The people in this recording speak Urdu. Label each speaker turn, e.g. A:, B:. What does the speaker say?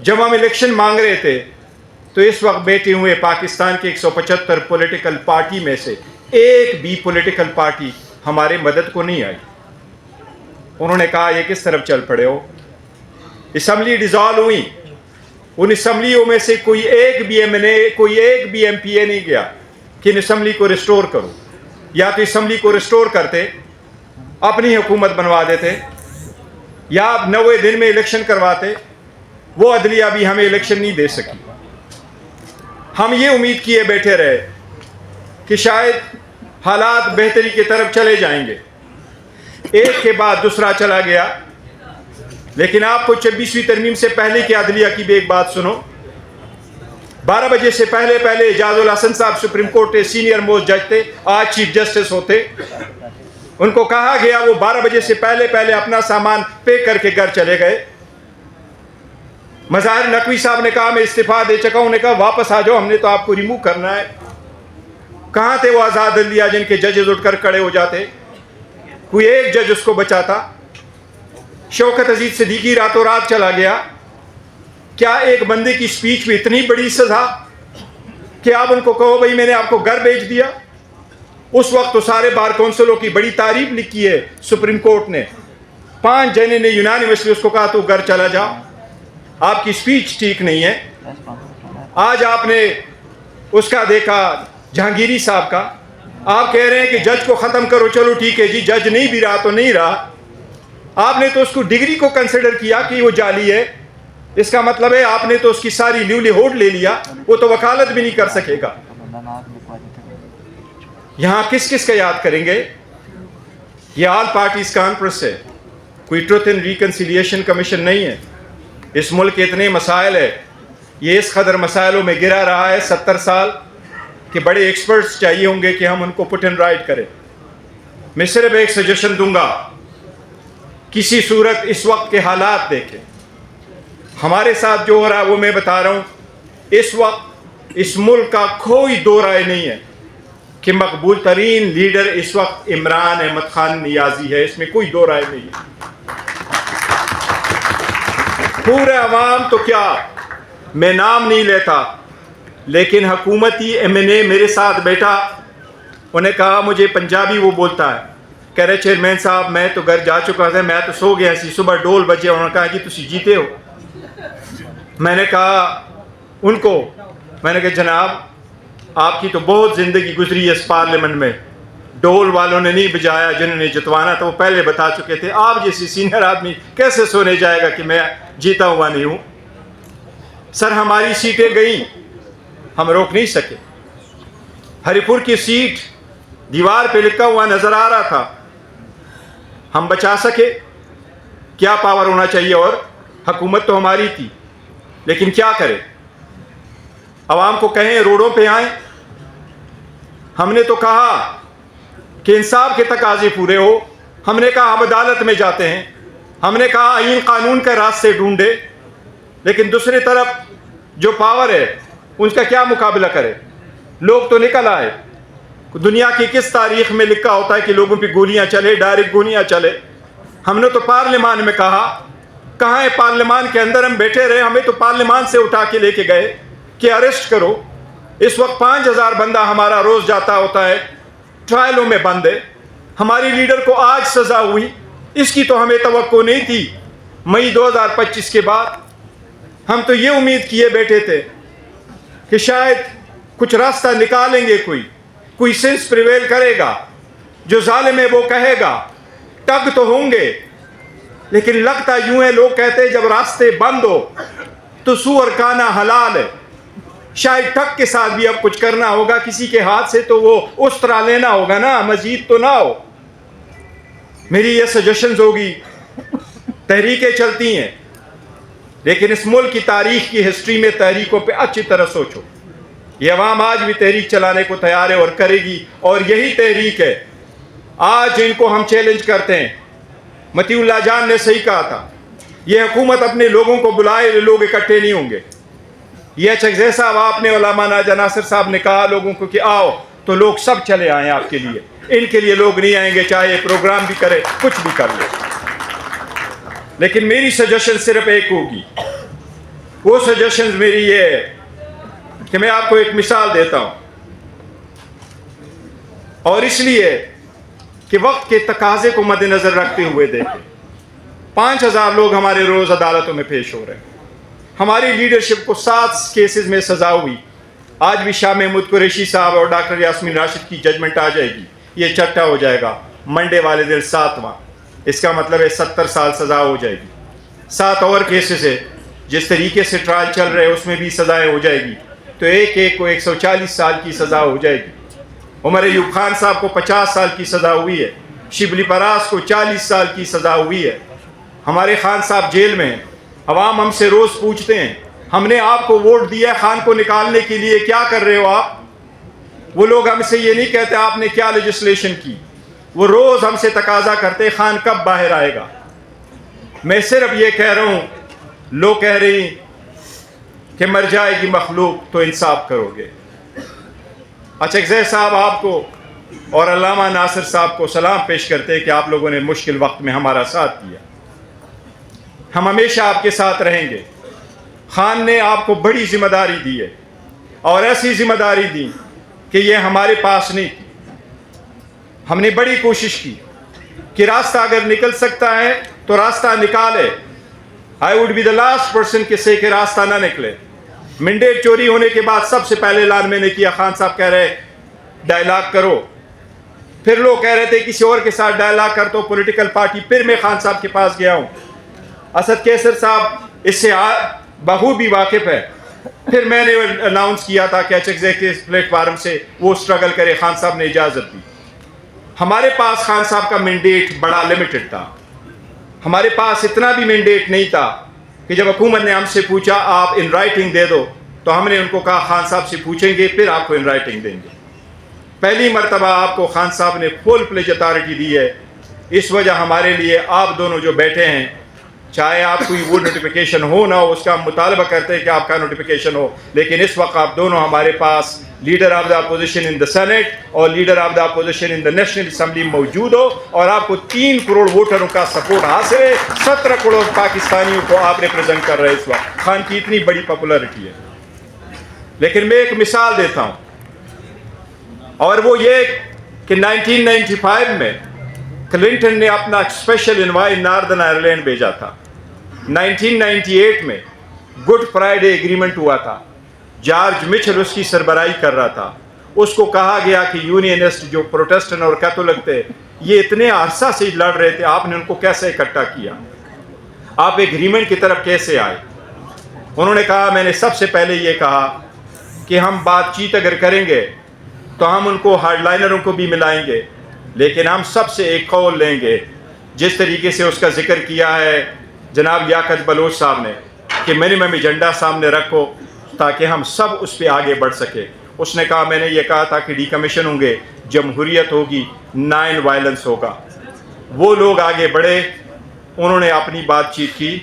A: جب ہم الیکشن مانگ رہے تھے تو اس وقت بیٹھے ہوئے پاکستان کے 175 پولیٹیکل پارٹی میں سے ایک بھی پولیٹیکل پارٹی ہمارے مدد کو نہیں آئی. انہوں نے کہا یہ کس طرف چل پڑے ہو. اسمبلی ڈیزالو ہوئی, ان اسمبلیوں میں سے کوئی ایک بھی ایم پی اے نہیں گیا کہ ان اسمبلی کو ریسٹور کرو. یا تو اسمبلی کو ریسٹور کرتے, اپنی حکومت بنوا دیتے, یا 90 دن میں الیکشن کرواتے. وہ عدلیہ بھی ہمیں الیکشن نہیں دے سکی. ہم یہ امید کیے بیٹھے رہے کہ شاید حالات بہتری کی طرف چلے جائیں گے. ایک کے بعد دوسرا چلا گیا. لیکن آپ کو 26ویں ترمیم سے پہلے کی عدلیہ کی بھی ایک بات سنو. 12 بجے سے پہلے اعجاز الحسن صاحب سپریم کورٹ کے سینئر موسٹ جج تھے, آج چیف جسٹس ہوتے. ان کو کہا گیا وہ 12 بجے سے پہلے اپنا سامان پیک کر کے گھر چلے گئے. مظاہر نقوی صاحب نے کہا میں استعفیٰ دے چکا ہوں. نے کہا واپس آ جاؤ, ہم نے تو آپ کو ریموو کرنا ہے. کہاں تھے وہ آزاد عدلیہ جن کے ججز اٹھ کر کھڑے ہو جاتے؟ کوئی ایک جج اس کو بچاتا. شوکت عزیز صدیقی راتوں رات چلا گیا. کیا ایک بندے کی سپیچ میں اتنی بڑی سزا کہ آپ ان کو کہو بھائی میں نے آپ کو گھر بھیج دیا؟ اس وقت تو سارے بار کونسلوں کی بڑی تعریف لکھی ہے سپریم کورٹ نے. 5 ججوں نے یونانیمسلی اس کو کہا تو گھر چلا جا, آپ کی سپیچ ٹھیک نہیں ہے. آج آپ نے اس کا دیکھا جہانگیری صاحب کا, آپ کہہ رہے ہیں کہ جج کو ختم کرو. چلو ٹھیک ہے جی, جج نہیں بھی رہا تو نہیں رہا. آپ نے تو اس کو ڈگری کو کنسیڈر کیا کہ وہ جعلی ہے. اس کا مطلب ہے آپ نے تو اس کی ساری لیولیہوڈ لے لیا, وہ تو وکالت بھی نہیں کر سکے گا. یہاں کس کس کا یاد کریں گے؟ یہ آل پارٹیز کانفرنس ہے, کوئی ٹروتھ اینڈ ریکنسیلیشن کمیشن نہیں ہے. اس ملک کے اتنے مسائل ہے, یہ اس قدر مسائلوں میں گرا رہا ہے 70 سال کہ بڑے ایکسپرٹس چاہیے ہوں گے کہ ہم ان کو پٹ اینڈ رائٹ کریں. میں صرف ایک سجیشن دوں گا, کسی صورت اس وقت کے حالات دیکھیں. ہمارے ساتھ جو ہو رہا ہے وہ میں بتا رہا ہوں. اس وقت اس ملک کا کوئی دو رائے نہیں ہے کہ مقبول ترین لیڈر اس وقت عمران احمد خان نیازی ہے. اس میں کوئی دو رائے نہیں ہے. پورے عوام تو کیا, میں نام نہیں لیتا, لیکن حکومتی MNA میرے ساتھ بیٹھا, انہیں کہا مجھے پنجابی وہ بولتا ہے, کہہ رہے چیئرمین صاحب میں تو گھر جا چکا تھا, میں تو سو گیا سی, صبح ڈول بجے. انہوں نے کہا جی تسی جیتے ہو. میں نے کہا ان کو, میں نے کہا جناب آپ کی تو بہت زندگی گزری ہے اس پارلیمنٹ میں, ڈول والوں نے نہیں بجایا, جنہوں نے جتوانا تو وہ پہلے بتا چکے تھے. آپ جیسی سینئر آدمی کیسے سونے جائے گا کہ میں جیتا ہوا نہیں ہوں؟ سر ہماری سیٹیں گئیں, ہم روک نہیں سکے. ہری پور کی سیٹ دیوار پہ لکھا ہوا نظر آ رہا تھا, ہم بچا سکے. کیا پاور ہونا چاہیے, اور حکومت تو ہماری تھی, لیکن کیا کرے؟ عوام کو کہیں روڈوں پہ آئیں. ہم نے تو کہا کہ انصاف کے تقاضے پورے ہو, ہم نے کہا ہم عدالت میں جاتے ہیں, ہم نے کہا آئین قانون کا راستے ڈھونڈے. لیکن دوسری طرف جو پاور ہے ان کا کیا مقابلہ کرے؟ لوگ تو نکل آئے. دنیا کی کس تاریخ میں لکھا ہوتا ہے کہ لوگوں پہ گولیاں چلے, ڈائریکٹ گولیاں چلے؟ ہم نے تو پارلیمان میں کہا, کہاں ہے پارلیمان کے اندر ہم بیٹھے رہے, ہمیں تو پارلیمان سے اٹھا کے لے کے گئے کہ اریسٹ کرو. اس وقت 5000 بندہ ہمارا روز جاتا ہوتا ہے, ٹرائلوں میں بند ہے. ہماری لیڈر کو آج سزا ہوئی, اس کی تو ہمیں توقع نہیں تھی. مئی 2025 کے بعد ہم تو یہ امید کیے بیٹھے تھے کہ شاید کچھ راستہ نکالیں گے, کوئی سینس پریویل کرے گا, جو ظالم ہے وہ کہے گا, ٹگ تو ہوں گے. لیکن لگتا یوں ہے, لوگ کہتے ہیں جب راستے بند ہو تو سور کانا حلال ہے. شاید ٹگ کے ساتھ بھی اب کچھ کرنا ہوگا, کسی کے ہاتھ سے تو وہ اس طرح لینا ہوگا نا, مزید تو نہ ہو. میری یہ سجیشنز ہوگی. تحریکیں چلتی ہیں, لیکن اس ملک کی تاریخ کی ہسٹری میں تحریکوں پہ اچھی طرح سوچو. یہ عوام آج بھی تحریک چلانے کو تیار ہے اور کرے گی, اور یہی تحریک ہے آج ان کو ہم چیلنج کرتے ہیں. مطیع اللہ جان نے صحیح کہا تھا, یہ حکومت اپنے لوگوں کو بلائے, لوگ اکٹھے نہیں ہوں گے. یہ اچھا صاحب آپ نے علامہ ناجا ناصر صاحب نے کہا لوگوں کو کہ آؤ, تو لوگ سب چلے آئیں آپ کے لیے. ان کے لیے لوگ نہیں آئیں گے, چاہے پروگرام بھی کرے, کچھ بھی کر لے. لیکن میری سجیشن صرف ایک ہوگی, وہ سجیشنز میری یہ ہے کہ میں آپ کو ایک مثال دیتا ہوں، اور اس لیے کہ وقت کے تقاضے کو مد نظر رکھتے ہوئے دیکھیں، 5,000 لوگ ہمارے روز عدالتوں میں پیش ہو رہے ہیں، ہماری لیڈرشپ کو 7 کیسز میں سزا ہوئی، آج بھی شاہ محمود قریشی صاحب اور ڈاکٹر یاسمین راشد کی ججمنٹ آ جائے گی، یہ چٹا ہو جائے گا منڈے والے دن 7واں، اس کا مطلب ہے 70 سال سزا ہو جائے گی۔ 7 اور کیسز ہے جس طریقے سے ٹرائل چل رہے اس میں بھی سزائیں ہو جائے گی، تو ایک کو 140 سال کی سزا ہو جائے گی۔ عمر ایوب خان صاحب کو 50 سال کی سزا ہوئی ہے، شبلی پراس کو 40 سال کی سزا ہوئی ہے۔ ہمارے خان صاحب جیل میں ہیں، عوام ہم سے روز پوچھتے ہیں ہم نے آپ کو ووٹ دیا ہے خان کو نکالنے کے لیے، کیا کر رہے ہو آپ؟ وہ لوگ ہم سے یہ نہیں کہتے آپ نے کیا لیجسلیشن کی، وہ روز ہم سے تقاضا کرتے خان کب باہر آئے گا۔ میں صرف یہ کہہ رہا ہوں، لوگ کہہ رہی کہ مر جائے گی مخلوق تو انصاف کرو گے۔ اچکزئی صاحب آپ کو اور علامہ ناصر صاحب کو سلام پیش کرتے کہ آپ لوگوں نے مشکل وقت میں ہمارا ساتھ دیا، ہم ہمیشہ آپ کے ساتھ رہیں گے۔ خان نے آپ کو بڑی ذمہ داری دی ہے، اور ایسی ذمہ داری دی کہ یہ ہمارے پاس نہیں تھی۔ ہم نے بڑی کوشش کی کہ راستہ اگر نکل سکتا ہے تو راستہ نکالے۔ I would be the last person کہ سے کہ راستہ نہ نکلے۔ منڈیٹ چوری ہونے کے بعد سب سے پہلے اعلان میں نے کیا، خان صاحب کہہ رہے ڈائلاگ کرو، پھر لوگ کہہ رہے تھے کسی اور کے ساتھ ڈائلاگ کر تو پولیٹیکل پارٹی، پھر میں خان صاحب کے پاس گیا ہوں، اسد کیسر صاحب اس سے بخوبی واقف ہے، پھر میں نے اناؤنس کیا تھا کہ اچکزئی کے پلیٹ فارم سے وہ سٹرگل کرے، خان صاحب نے اجازت دی۔ ہمارے پاس خان صاحب کا مینڈیٹ بڑا لمیٹڈ تھا، ہمارے پاس اتنا بھی مینڈیٹ نہیں تھا کہ جب حکومت نے ہم سے پوچھا آپ ان رائٹنگ دے دو تو ہم نے ان کو کہا خان صاحب سے پوچھیں گے پھر آپ کو ان رائٹنگ دیں گے۔ پہلی مرتبہ آپ کو خان صاحب نے فل پلیج اتھارٹی دی ہے، اس وجہ ہمارے لیے آپ دونوں جو بیٹھے ہیں، چاہے آپ کوئی وہ نوٹیفیکیشن ہو نہ ہو اس کا ہم مطالبہ کرتے ہیں کہ آپ کا نوٹیفیکیشن ہو، لیکن اس وقت آپ دونوں ہمارے پاس leader of the opposition in the Senate اور leader of the opposition in the National Assembly موجود ہو، اور آپ کو 3 کروڑ ووٹروں کا سپورٹ حاصل ہے، 17 کروڑ پاکستانیوں کو آپ ریپرزینٹ کر رہے ہیں۔ اس وقت خان کی اتنی بڑی پاپولرٹی ہے۔ لیکن میں ایک مثال دیتا ہوں، اور وہ یہ کہ 1995 میں کلنٹن نے اپنا اسپیشل انوائے ناردن آئرلینڈ بھیجا تھا۔ 1998 میں گڈ فرائیڈے ایگریمنٹ ہوا تھا، جارج مچل اس کی سربراہی کر رہا تھا۔ اس کو کہا گیا کہ یونینسٹ جو پروٹیسٹنٹ اور کیتھولک تھے یہ اتنے عرصہ سے لڑ رہے تھے، آپ نے ان کو کیسے اکٹھا کیا، آپ ایگریمنٹ کی طرف کیسے آئے؟ انہوں نے کہا میں نے سب سے پہلے یہ کہا کہ ہم بات چیت اگر کریں گے تو ہم ان کو ہارڈ لائنروں کو بھی ملائیں گے، لیکن ہم سب سے ایک قول لیں گے، جس طریقے سے اس کا ذکر کیا ہے جناب لیاقت بلوچ صاحب نے کہ منیمم ایجنڈا سامنے رکھو تاکہ ہم سب اس پہ آگے بڑھ سکے۔ اس نے کہا میں نے یہ کہا تھا کہ ڈی کمیشن ہوں گے، جمہوریت ہوگی، نان وائلنس ہوگا۔ وہ لوگ آگے بڑھے، انہوں نے اپنی بات چیت کی۔